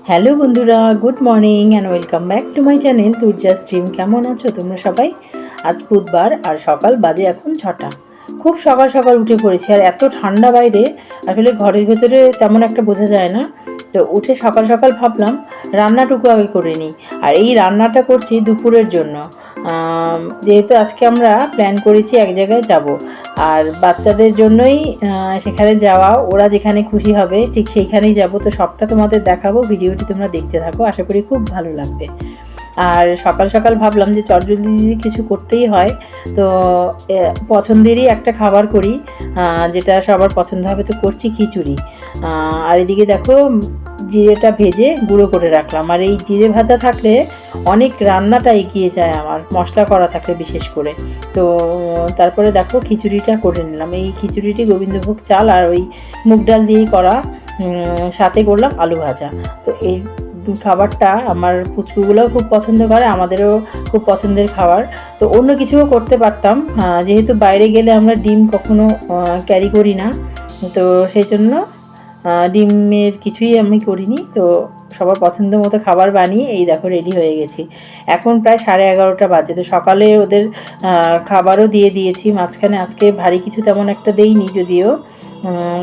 Hello বন্ধুরা, good morning and welcome back to my channel Turja's dream. কেমন আছো তোমরা সবাই? আজ বুধবার আর সকাল বাজে এখন 6টা। খুব সকাল সকাল উঠে পড়েছি, আর এত ঠান্ডা বাইরে আসলে ঘরের ভেতরে তেমন একটা বোঝা যায় না। তো উঠে সকাল সকাল ভাবলাম রান্নাটুকু আগে করে নিই। আর এই রান্নাটা করছি দুপুরের জন্য, যেহেতু আজকে আমরা প্ল্যান করেছি এক জায়গায় যাব, আর বাচ্চাদের জন্যই সেখানে যাওয়া। ওরা যেখানে খুশি হবে ঠিক সেইখানেই যাব। তো সবটা তোমাদের দেখাবো, ভিডিওটি তোমরা দেখতে থাকো, আশা করি খুব ভালো লাগবে। আর সকাল সকাল ভাবলাম যে চটজলদি যদি কিছু করতেই হয় তো পছন্দেরই একটা খাবার করি, যেটা সবার পছন্দ হবে। তো করছি খিচুড়ি। আর এদিকে দেখো জিরেটা ভেজে গুঁড়ো করে রাখলাম। আর এই জিরে ভাজা থাকলে অনেক রান্নাটা এগিয়ে যায় আমার, মশলা করা থাকলে বিশেষ করে। তো তারপরে দেখো খিচুড়িটা করে নিলাম। এই খিচুড়িটি গোবিন্দভোগ চাল আর ওই মুগ ডাল দিয়েই করা, সাথে করলাম আলু ভাজা। তো এই খাবারটা আমার পুচকুগুলোও খুব পছন্দ করে, আমাদেরও খুব পছন্দের খাবার। তো অন্য কিছুও করতে পারতাম, যেহেতু বাইরে গেলে আমরা ডিম কখনো ক্যারি করি না, তো সেই জন্য ডিমের কিছুই আমি করিনি। তো সবার পছন্দ মতো খাবার বানিয়ে এই দেখো রেডি হয়ে গেছি। এখন প্রায় 11:30 বাজে। তো সকালে ওদের খাবারও দিয়ে দিয়েছি মাঝখানে। আজকে ভারী কিছু তেমন একটা দেইনি যদিও।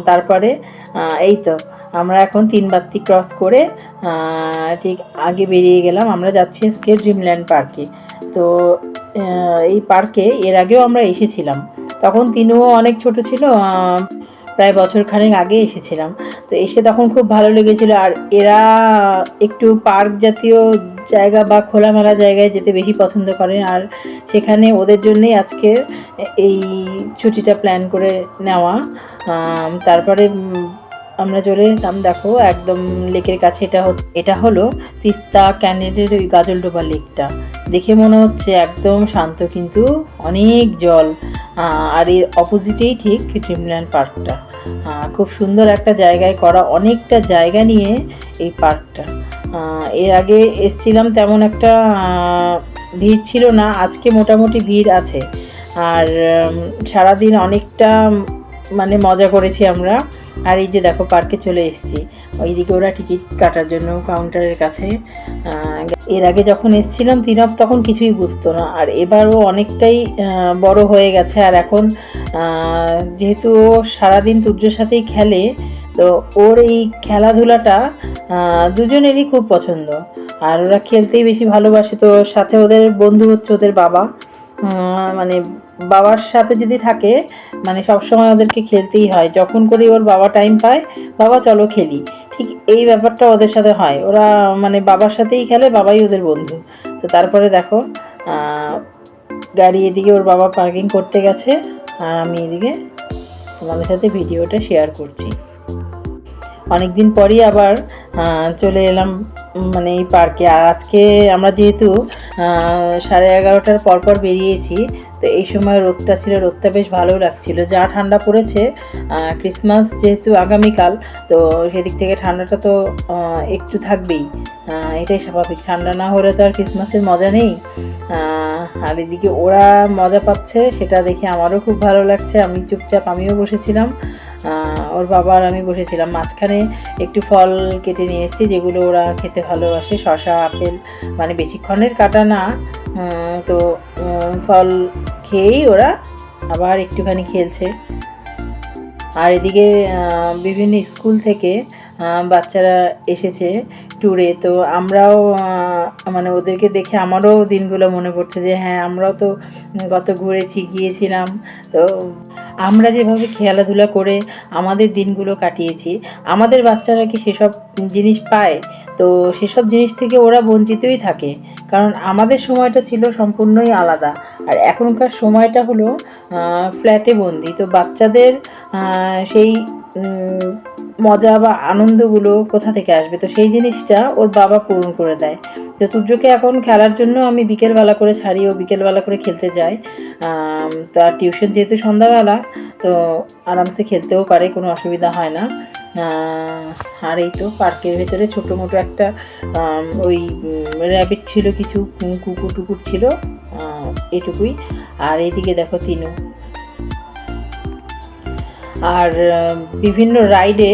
তারপরে এই তো আমরা এখন 3 বাতি ক্রস করে ঠিক আগে বেরিয়ে গেলাম। আমরা যাচ্ছি আজকে ড্রিমল্যান্ড পার্কে। তো এই পার্কে এর আগেও আমরা এসেছিলাম, তখন তিনুও অনেক ছোট ছিল, প্রায় বছরখানেক আগে এসেছিলাম। তো এসে তখন খুব ভালো লেগেছিল। আর এরা একটু পার্ক জাতীয় জায়গা বা খোলামেলা জায়গায় যেতে বেশি পছন্দ করে, আর সেখানে ওদের জন্যই আজকে এই ছুটিটা প্ল্যান করে নেওয়া। তারপরে আমরা চলে এলাম দেখো একদম লেকের কাছে। এটা হলো তিস্তা ক্যানেলের ওই গাজলডোবা লেকটা। দেখে মনে হচ্ছে একদম শান্ত, কিন্তু অনেক জল। আর এর অপোজিটেই ঠিক ড্রিমল্যান্ড পার্কটা। খুব সুন্দর একটা জায়গায় করা, অনেকটা জায়গা নিয়ে এই পার্কটা। এর আগে এসছিলাম, তেমন একটা ভিড় ছিল না। আজকে মোটামুটি ভিড় আছে। আর সারাদিন অনেকটা মানে মজা করেছি আমরা। আর এই যে দেখো পার্কে চলে এসেছি। ওইদিকে ওরা টিকিট কাটার জন্য কাউন্টারের কাছে। এর আগে যখন এসেছিলাম তিনব তখন কিছুই বুঝতো না, আর এবারও অনেকটাই বড় হয়ে গেছে। আর এখন যেহেতু ও সারাদিন তুর্যর সাথেই খেলে, তো ওর এই খেলাধুলাটা দুজনেরই খুব পছন্দ। আর ওরা খেলতেই বেশি ভালোবাসে। তো সাথে ওদের বন্ধু হচ্ছে ওদের বাবা। মানে বাবার সাথে যদি থাকে মানে সবসময় ওদেরকে খেলতেই হয়। যখন করি ওর বাবা টাইম পায়, বাবা চলো খেলি, ঠিক এই ব্যাপারটা ওদের সাথে হয়। ওরা মানে বাবার সাথেই খেলে, বাবাই ওদের বন্ধু। তো তারপরে দেখো গাড়ি এদিকে ওর বাবা পার্কিং করতে গেছে, আর আমি এদিকে তোমাদের সাথে ভিডিওটা শেয়ার করছি। অনেকদিন পরই আবার চলে এলাম মানে এই পার্কে। আর আজকে আমরা যেহেতু 11:30 পরপর বেরিয়েছি, তো এই সময় রোদটা ছিল, রোদটা বেশ ভালো লাগছিল। যা ঠান্ডা পড়েছে, ক্রিসমাস যেহেতু আগামীকাল, তো সেদিক থেকে ঠান্ডাটা তো একটু থাকবেই, এটাই স্বাভাবিক। ঠান্ডা না হলে তো আর ক্রিসমাসের মজা নেই। আর এদিকে ওরা মজা পাচ্ছে, সেটা দেখে আমারও খুব ভালো লাগছে। আমি চুপচাপ আমিও বসেছিলাম, ওর বাবা আর আমি বসেছিলাম। মাঝখানে একটু ফল কেটে নিয়ে এসেছি, যেগুলো ওরা খেতে ভালোবাসে, শসা, আপেল, মানে বেশিক্ষণের কাটা না। তো ফল খেয়েই ওরা আবার একটুখানি খেলছে। আর এদিকে বিভিন্ন স্কুল থেকে বাচ্চারা এসেছে ট্যুরে। তো আমরাও মানে ওদেরকে দেখে আমারও দিনগুলো মনে পড়ছে যে হ্যাঁ, আমরাও তো কত ঘুরেছি, গিয়েছিলাম। তো আমরা যেভাবে খেলাধুলা করে আমাদের দিনগুলো কাটিয়েছি, আমাদের বাচ্চারা কি সেসব জিনিস পায়? তো সেসব জিনিস থেকে ওরা বঞ্চিতই থাকে, কারণ আমাদের সময়টা ছিল সম্পূর্ণই আলাদা। আর এখনকার সময়টা হলো ফ্ল্যাটে বন্দি। তো বাচ্চাদের সেই মজা বা আনন্দগুলো কোথা থেকে আসবে? তো সেই জিনিসটা ওর বাবা পূরণ করে দেয়। তো তুর্যকে এখন খেলার জন্য আমি বিকেলবেলা করে ছাড়ি, ও বিকেলবেলা করে খেলতে যায়। তো আর টিউশন যেহেতু সন্ধ্যাবেলা, তো আরামসে খেলতেও পারে, কোনো অসুবিধা হয় না। আর এই তো পার্কের ভেতরে ছোটো মোটো একটা ওই র্যাবিট ছিল, কিছু কুকুর টুকুর ছিল, এটুকুই। আর এইদিকে দেখো তিনু। আর বিভিন্ন রাইডে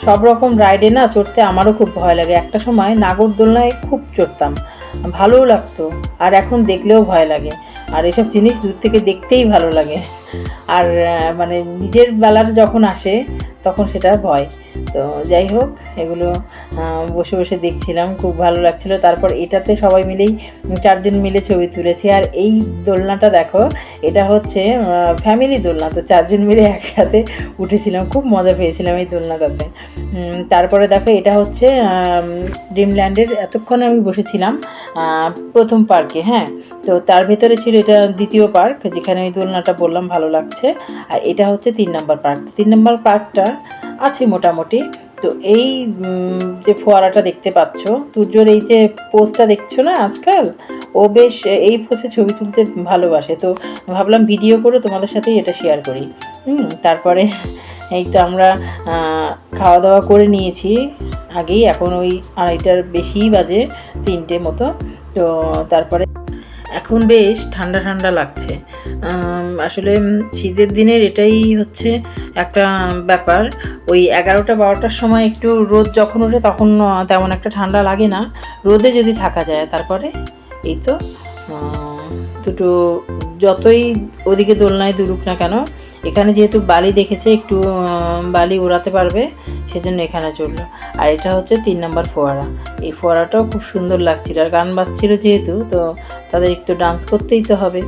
সব রকম রাইডে না চড়তে আমারও খুব ভয় লাগে। একটা সময় নাগরদোলনায় খুব চড়তাম, ভালোও লাগতো, আর এখন দেখলেও ভয় লাগে। আর এসব জিনিস দূর থেকে দেখতেই ভালো লাগে। আর মানে নিজের বেলার যখন আসে তখন সেটা ভয়। তো যাই হোক, এগুলো বসে বসে দেখছিলাম, খুব ভালো লাগছিলো। তারপর এটাতে সবাই মিলেই 4 জন মিলে ছবি তুলেছি। আর এই দোলনাটা দেখো, এটা হচ্ছে ফ্যামিলি দোলনা, তো 4 জন মিলে একসাথে উঠেছিলাম, খুব মজা পেয়েছিলাম এই দোলনাটাতে। তারপরে দেখো, এটা হচ্ছে ড্রিমল্যান্ডের, এতক্ষণ আমি বসেছিলাম প্রথম পার্কে। হ্যাঁ, তো তার ভেতরে ছিল এটা দ্বিতীয় পার্ক, যেখানে ওই দোলনাটা বললাম ভালো লাগছে। আর এটা হচ্ছে 3 নম্বর পার্ক। 3 নম্বর পার্কটা আছে মোটামুটি। তো এই যে ফোয়ারাটা দেখতে পাচ্ছ, তুর্যর এই যে পোজটা দেখছো না আজকাল, ও বেশ এই পোজে ছবি তুলতে ভালোবাসে। তো ভাবলাম ভিডিও করে তোমাদের সাথেই এটা শেয়ার করি। তারপরে এই তো আমরা খাওয়া দাওয়া করে নিয়েছি আগেই, এখন ওই 2:30টার বেশিই বাজে, 3টে মতো। তো তারপরে এখন বেশ ঠান্ডা ঠান্ডা লাগছে। আসলে শীতের দিনের এটাই হচ্ছে একটা ব্যাপার, ওই 11টা-12টার সময় একটু রোদ যখন ওঠে তখন তেমন একটা ঠান্ডা লাগে না, রোদে যদি থাকা যায়। তারপরে এই তো দুটো যতই ওদিকে দোলনায় দুলুক না কেন, এখানে যেহেতু বালি দেখেছে, একটু বালি উড়াতে পারবে, সেজন্য এখানে চললো। আর এটা হচ্ছে 3 নম্বর ফোয়ারা। এই ফোয়ারাটাও খুব সুন্দর লাগছিল, আর গান বাজছিল যেহেতু, তো তাদের একটু ডান্স করতেই তো হবে।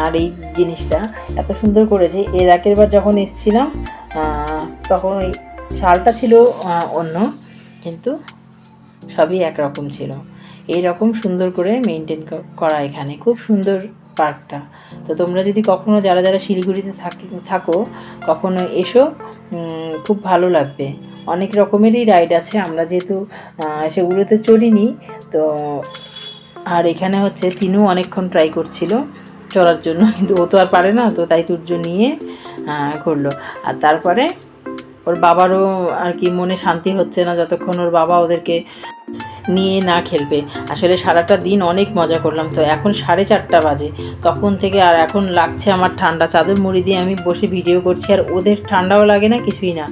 আর এই জিনিসটা এত সুন্দর করেছে। এর আগের বার যখন এসেছিলাম তখন ওই শালটা ছিল অন্য, কিন্তু সবই একরকম ছিল। এই রকম সুন্দর করে মেনটেন করা এখানে, খুব সুন্দর পার্কটা। তো তোমরা যদি কখনো যারা যারা শিলিগুড়িতে থাকো কখনো এসো, খুব ভালো লাগবে। অনেক রকমেরই রাইড আছে, আমরা যেহেতু সেগুলোতে চড়িনি তো। আর এখানে হচ্ছে তিনু অনেকক্ষণ ট্রাই করছিল চড়ার জন্য, কিন্তু ও তো আর পারে না, তো তাই তুর্য নিয়ে ঘুরলো। আর তারপরে ওর বাবারও আর কি মনে শান্তি হচ্ছে না যতক্ষণ ওর বাবা ওদেরকে নিয়ে না খেলবে। আসলে সারাটা দিন অনেক মজা করলাম। তো এখন 4:30 বাজে, তখন থেকে আর এখন লাগছে আমার ঠান্ডা। চাদর মুড়ি দিয়ে আমি বসে ভিডিও করছি, আর ওদের ঠান্ডাও লাগে না, কিছুই না।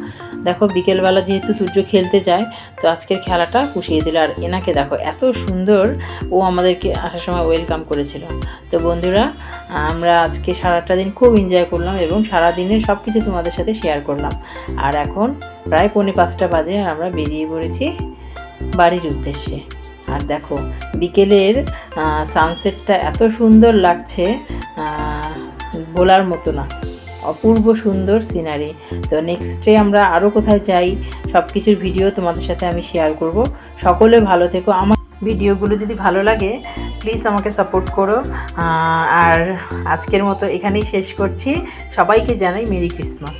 দেখো বিকেলবেলা যেহেতু তুর্য খেলতে যায়, তো আজকের খেলাটা পুষিয়ে দিল। আর এনাকে দেখো, এত সুন্দর ও আমাদেরকে আসার সময় ওয়েলকাম করেছিল। তো বন্ধুরা, আমরা আজকে সারাটা দিন খুব এনজয় করলাম, এবং সারা দিনের সব কিছু তোমাদের সাথে শেয়ার করলাম। আর এখন প্রায় 4:45 বাজে, আর আমরা বেরিয়ে পড়েছি বাড়ির উদ্দেশ্যে। আর দেখো বিকেলের সানসেটটা এত সুন্দর লাগছে, বলার মতো না, অপূর্ব সুন্দর সিনারি। তো নেক্সটে আমরা আরও কোথায় যাই সব কিছুর ভিডিও তোমাদের সাথে আমি শেয়ার করব। সকলে ভালো থেকো। আমার ভিডিওগুলো যদি ভালো লাগে প্লিজ আমাকে সাপোর্ট করো। আর আজকের মতো এখানেই শেষ করছি। সবাইকে জানাই মেরি ক্রিসমাস।